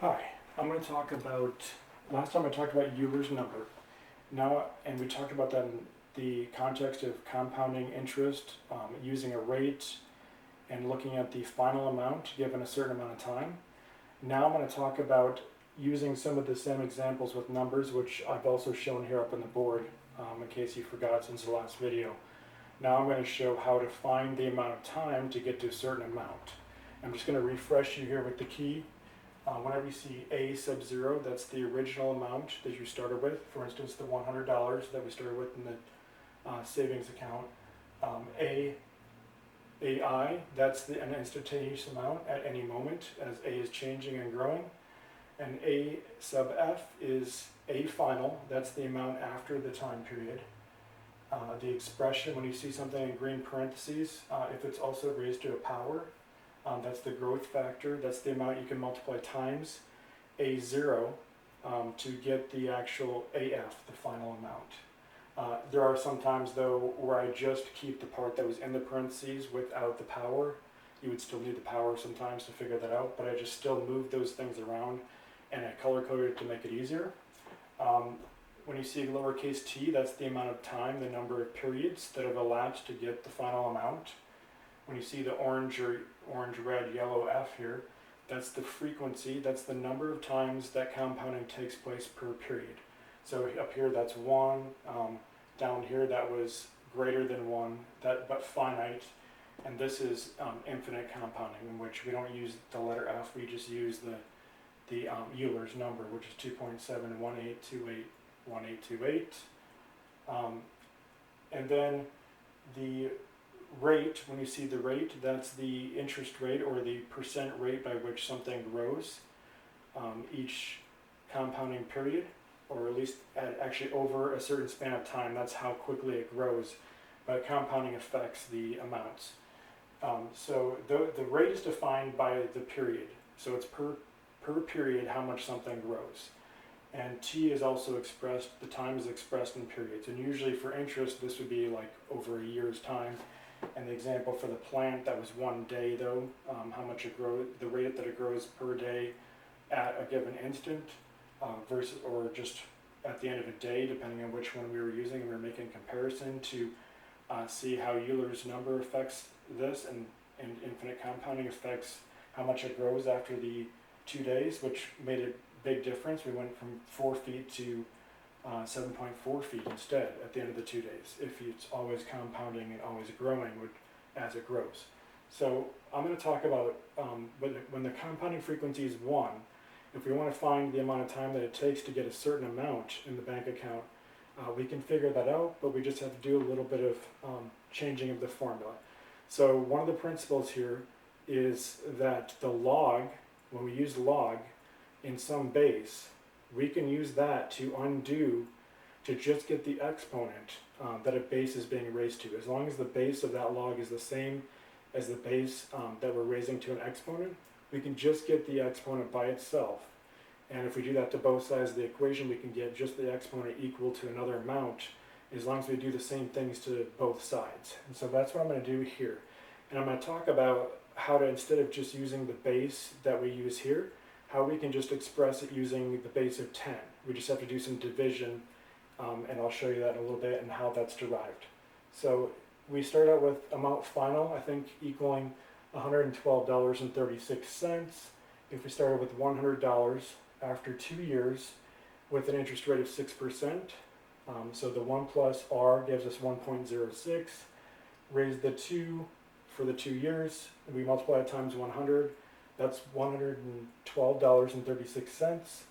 Hi, I'm going to talk about, last time I talked about Euler's number. Now, and we talked about that in the context of compounding interest, using a rate and looking at the final amount given a certain amount of time. Now I'm going to talk about using some of the same examples with numbers, which I've also shown here up on the board, in case you forgot since the last video. Now I'm going to show how to find the amount of time to get to a certain amount. I'm just going to refresh you here with the key. Whenever you see A sub 0, that's the original amount that you started with. For instance, the $100 that we started with in the savings account. AI, that's an instantaneous amount at any moment as A is changing and growing. And A sub F is A final, that's the amount after the time period. The expression, when you see something in green parentheses, if it's also raised to a power, that's the growth factor. That's the amount you can multiply times A0 to get the actual AF, the final amount. There are some times, though, where I just keep the part that was in the parentheses without the power. You would still need the power sometimes to figure that out, but I just still move those things around and I color-coded it to make it easier. When you see lowercase t, that's the amount of time, the number of periods that have elapsed to get the final amount. When you see the orange, red, yellow F here, that's the frequency, that's the number of times that compounding takes place per period. So up here that's 1, down here that was greater than 1, but finite, and this is infinite compounding, in which we don't use the letter F, we just use the Euler's number, which is 2.718281828. And then the rate, when you see the rate, that's the interest rate or the percent rate by which something grows each compounding period, or at least actually over a certain span of time. That's how quickly it grows, but compounding affects the amounts. So the rate is defined by the period, so it's per period how much something grows. And t is also expressed, the time is expressed in periods, and usually for interest this would be like over a year's time. And the example for the plant, that was 1 day though, how much it grows, the rate that it grows per day at a given instant, versus, or just at the end of a day, depending on which one we were using. We were making a comparison to see how Euler's number affects this, and infinite compounding affects how much it grows after the 2 days, which made a big difference. We went from 4 feet to 7.4 feet instead at the end of the 2 days, if it's always compounding and always growing as it grows. So I'm going to talk about when the compounding frequency is 1, if we want to find the amount of time that it takes to get a certain amount in the bank account, we can figure that out, but we just have to do a little bit of changing of the formula. So one of the principles here is that the log, when we use log in some base, we can use that to undo, to just get the exponent that a base is being raised to. As long as the base of that log is the same as the base that we're raising to an exponent, we can just get the exponent by itself. And if we do that to both sides of the equation, we can get just the exponent equal to another amount, as long as we do the same things to both sides. And so that's what I'm going to do here. And I'm going to talk about how to, instead of just using the base that we use here, how we can just express it using the base of 10. We just have to do some division, and I'll show you that in a little bit and how that's derived. So we start out with amount final, I think, equaling $112.36. If we started with $100 after 2 years with an interest rate of 6%, so the 1 plus R gives us 1.06. Raise the 2 for the 2 years, and we multiply it times 100. That's $112.36.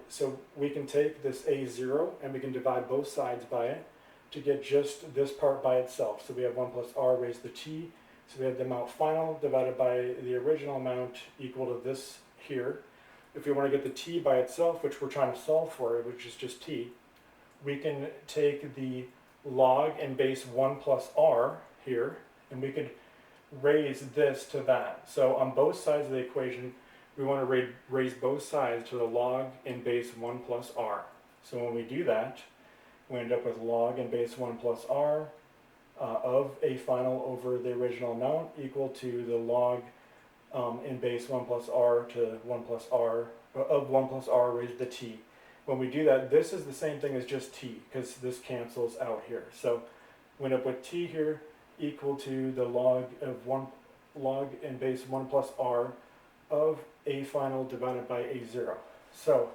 So we can take this A0 and we can divide both sides by it to get just this part by itself. So we have 1 plus R raised to t. So we have the amount final divided by the original amount equal to this here. If we want to get the t by itself, which we're trying to solve for, which is just t, we can take the log and base 1 plus R here, and we could raise this to that. So on both sides of the equation, we want to raise both sides to the log and base 1 plus R. So when we do that, we end up with log and base 1 plus R of a final over the original amount equal to the log in base 1 plus r to 1 plus r, of 1 plus r raised to the t. When we do that, this is the same thing as just t, because this cancels out here. So we end up with t here equal to the log of 1 log in base 1 plus r of a final divided by a zero. So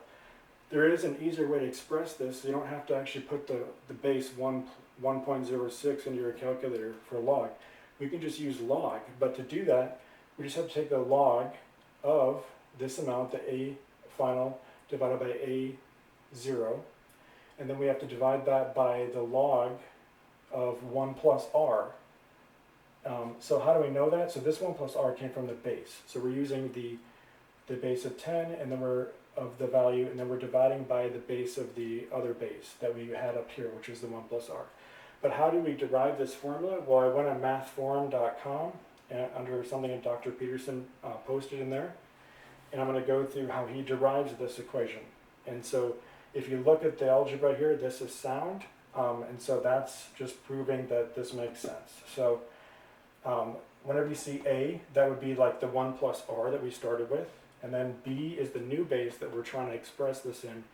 there is an easier way to express this. So you don't have to actually put the base 1.06 into your calculator for log. We can just use log, but to do that, we just have to take the log of this amount, the a final divided by a zero, and then we have to divide that by the log of 1 plus r. So how do we know that? So this 1 plus r came from the base. So we're using the base of 10, and then we're of the value, and then we're dividing by the base of the other base that we had up here, which is the 1 plus r. But how do we derive this formula? Well, I went on mathforum.com and under something that Dr. Peterson posted in there, and I'm going to go through how he derives this equation. And so if you look at the algebra here, this is sound, and so that's just proving that this makes sense. So whenever you see A, that would be like the 1 plus r that we started with, and then B is the new base that we're trying to express this in,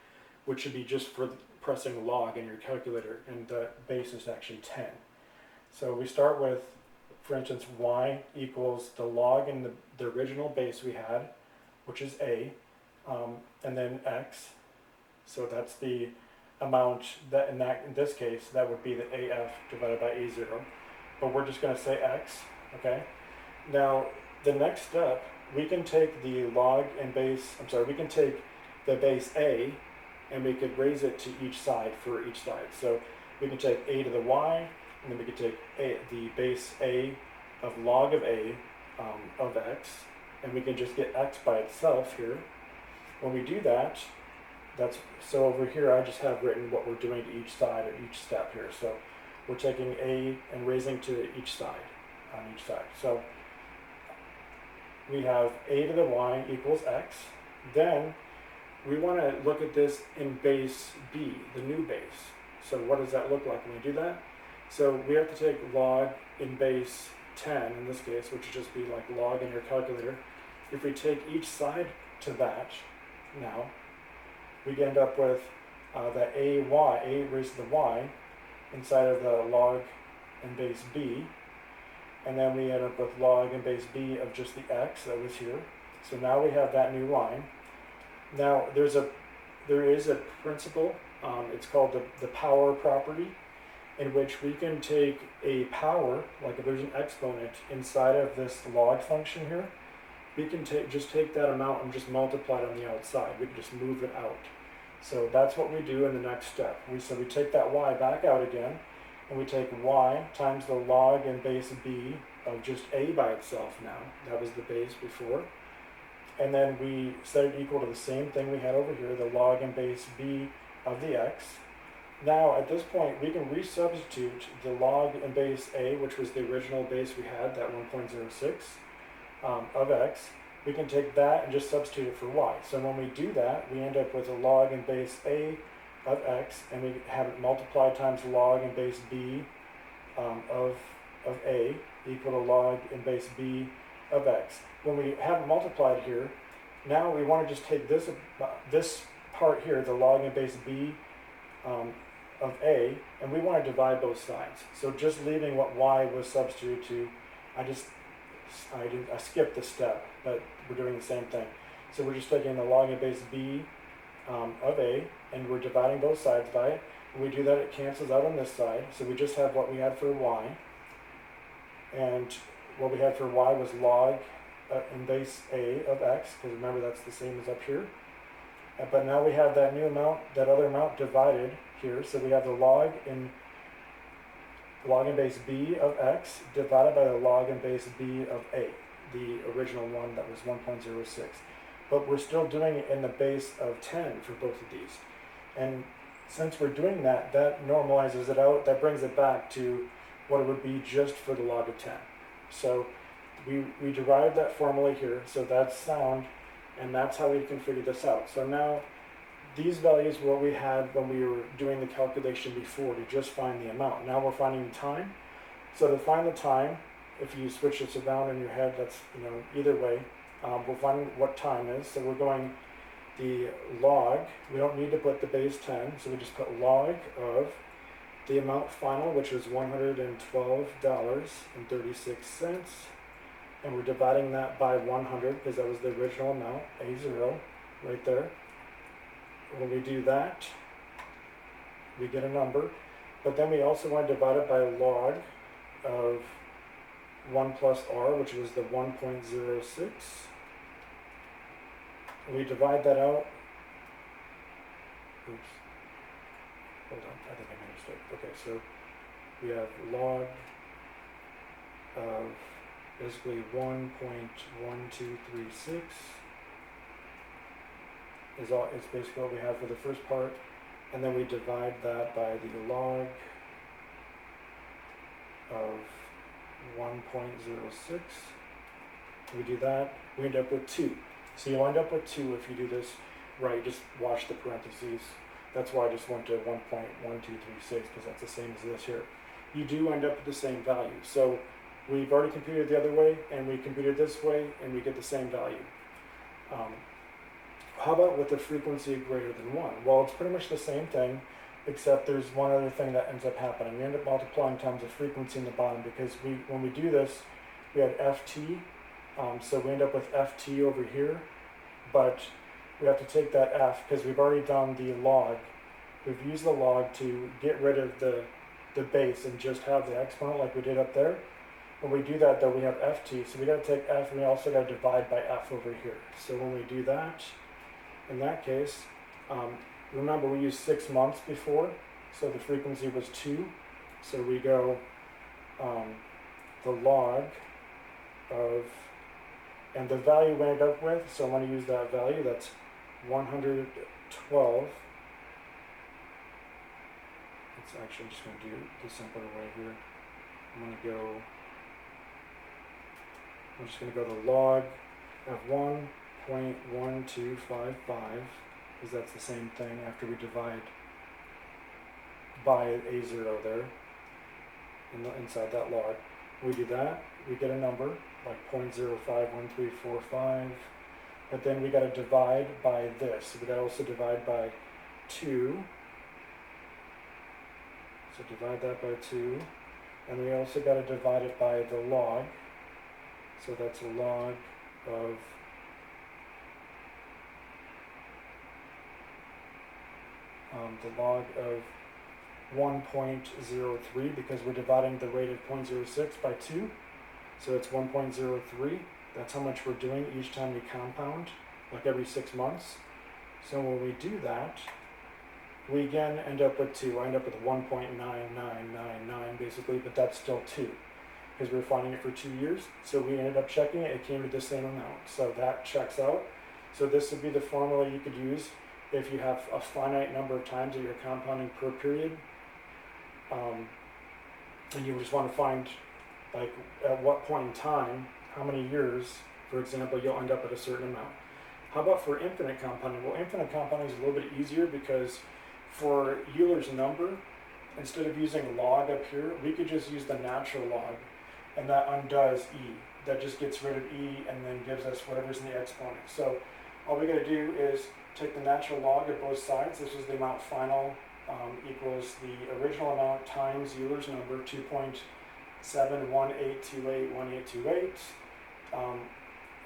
which should be just for pressing log in your calculator, and the base is actually 10. So we start with, for instance, y equals the log in the original base we had, which is A, and then x. So that's the amount that in this case, that would be the AF divided by A0. But we're just going to say x, okay? Now, the next step, we can take the log and base, we can take the base A, and we could raise it to each side for each side. So we can take a to the y, and then we could take the base a of log of a of x, and we can just get x by itself here. When we do that, so over here I just have written what we're doing to each side at each step here. So we're taking a and raising to each side, on each side. So we have a to the y equals x. Then we want to look at this in base b, the new base. So what does that look like when we do that? So we have to take log in base 10, in this case, which would just be like log in your calculator. If we take each side to that now, we end up with the a raised to the y inside of the log in base b, and then we end up with log in base b of just the x that was here. So now we have that new line. Now there is a principle, it's called the power property, in which we can take a power, like if there's an exponent inside of this log function here, we can just take that amount and just multiply it on the outside. We can just move it out. So that's what we do in the next step. So we take that y back out again, and we take y times the log in base b of just a by itself now. That was the base before. And then we set it equal to the same thing we had over here, the log in base b of the x. Now at this point we can resubstitute the log in base a, which was the original base we had, that 1.06 of x. We can take that and just substitute it for y. So when we do that, we end up with a log in base a of x, and we have it multiplied times log in base b of a equal to log in base b of x. When we have it multiplied here, now we want to just take this part here, the log in base b of a, and we want to divide both sides. So just leaving what y was substituted to, I skipped the step, but we're doing the same thing. So we're just taking the log in base b of a, and we're dividing both sides by it. When we do that, it cancels out on this side, so we just have what we had for y. And what we had for y was log in base a of x, because remember that's the same as up here. But now we have that new amount, that other amount divided here, so we have the log in base b of x divided by the log in base b of a, the original one that was 1.06. But we're still doing it in the base of 10 for both of these. And since we're doing that, that normalizes it out, that brings it back to what it would be just for the log of 10. So we derived that formula here, so that's sound, and that's how we can figure this out. So now these values were what we had when we were doing the calculation before to just find the amount. Now we're finding the time. So to find the time, if you switch this around in your head, that's, either way. We're finding what time is, so we're going the log, we don't need to put the base 10, so we just put log of the amount final, which was $112.36, and we're dividing that by 100 because that was the original amount, A0, right there. When we do that, we get a number, but then we also want to divide it by a log of 1 plus r, which was the 1.06. We divide that out. Oops. Hold on, I think I made a mistake. Okay, so we have log of basically 1.1236 it's basically what we have for the first part, and then we divide that by the log of 1.06. We do that, we end up with 2. So you'll end up with 2 if you do this right, just watch the parentheses. That's why I just went to 1.1236, because that's the same as this here. You do end up with the same value. So we've already computed the other way, and we computed this way, and we get the same value. How about with the frequency greater than 1? Well, it's pretty much the same thing, except there's one other thing that ends up happening. We end up multiplying times the frequency in the bottom, because when we do this, we have ft, so we end up with ft over here, but we have to take that f, because we've already done the log. We've used the log to get rid of the base and just have the exponent like we did up there. When we do that, though, we have ft, so we got to take f, and we also got to divide by f over here. So when we do that, in that case, remember we used 6 months before, so the frequency was 2. So we go the log of, and the value we ended up with, so I'm going to use that value, that's 112. It's actually just going to do the simpler way here. I'm just going to go the log of 1.1255, because that's the same thing after we divide by A0 there, inside that log. We do that, we get a number, like 0.051345, but then we got to divide by this. So we got to also divide by 2. So divide that by 2, and we also got to divide it by the log. So that's a log of the log of 1.03, because we're dividing the rate of 0.06 by 2. So it's 1.03. That's how much we're doing each time we compound, like every 6 months. So when we do that, we again end up with 2. I end up with 1.9999 basically, but that's still 2, because we're finding it for 2 years. So we ended up checking it, it came to the same amount. So that checks out. So this would be the formula you could use if you have a finite number of times that you're compounding per period. And you just want to find, like, at what point in time, how many years, for example, you'll end up at a certain amount. How about for infinite compounding? Well, infinite compounding is a little bit easier, because for Euler's number, instead of using log up here, we could just use the natural log, and that undoes e. That just gets rid of e and then gives us whatever's in the exponent. So all we got to do is take the natural log of both sides. This is the amount final equals the original amount times Euler's number, 2.718281828,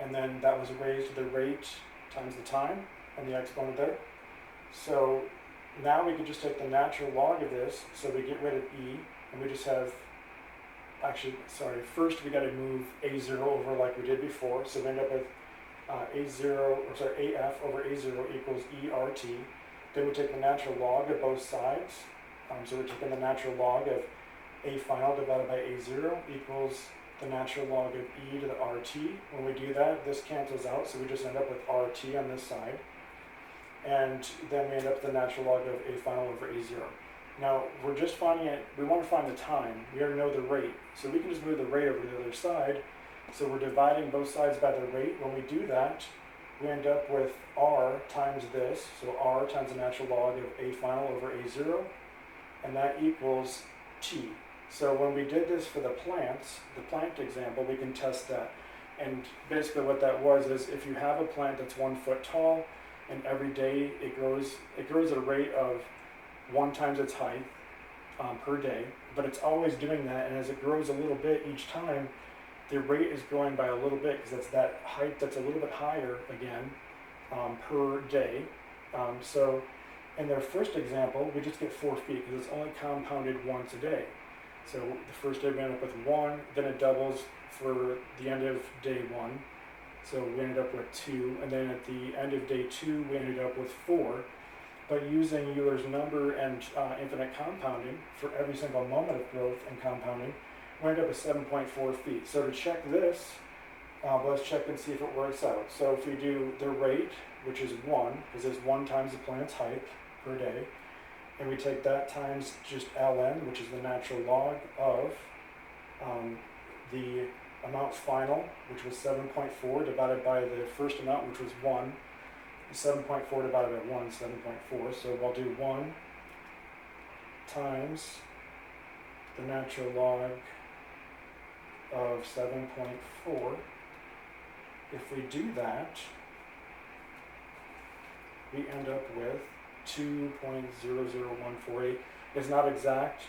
and then that was raised to the rate times the time and the exponent there. So now we can just take the natural log of this, so we get rid of e, and we just have, first we got to move a0 over like we did before, so we end up with AF over A0 equals ERT. Then we take the natural log of both sides. So we're taking the natural log of A final divided by A0 equals the natural log of E to the RT. When we do that, this cancels out, so we just end up with RT on this side. And then we end up with the natural log of A final over A0. Now, we're just finding it, we want to find the time. We already know the rate. So we can just move the rate over to the other side. So we're dividing both sides by the rate. When we do that, we end up with r times this. So r times the natural log of A final over A0. And that equals t. So when we did this for the plants, the plant example, we can test that. And basically what that was is if you have a plant that's 1 foot tall and every day it grows at a rate of 1 times its height per day, but it's always doing that, and as it grows a little bit each time, the rate is growing by a little bit because it's that height that's a little bit higher again per day. So in their first example, we just get 4 feet because it's only compounded once a day. So the first day we end up with 1, then it doubles for the end of day 1. So we ended up with 2, and then at the end of day 2, we ended up with 4. But using Euler's number and infinite compounding for every single moment of growth and compounding, we ended up with 7.4 feet. So to check this, let's check and see if it works out. So if we do the rate, which is 1, because it's 1 times the plant's height per day, and we take that times just ln, which is the natural log of the amount final, which was 7.4, divided by the first amount, which was 1. 7.4 divided by 1 is 7.4, so we'll do 1 times the natural log of 7.4. If we do that, we end up with 2.00148. It's not exact,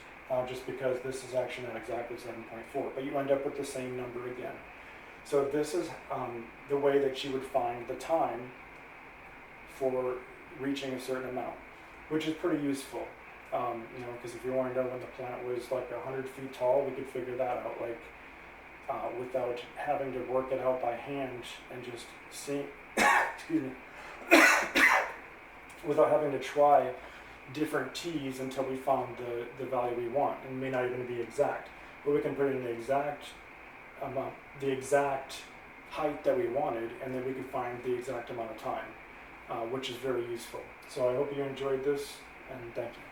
just because this is actually not exactly 7.4, but you end up with the same number again. So this is the way that you would find the time for reaching a certain amount, which is pretty useful. Because if you want to know when the plant was like 100 feet tall, we could figure that out, like without having to work it out by hand and just see, excuse me, without having to try different t's until we found the value we want. And it may not even be exact, but we can put in the exact amount, the exact height that we wanted, and then we can find the exact amount of time, which is very useful. So I hope you enjoyed this, and thank you.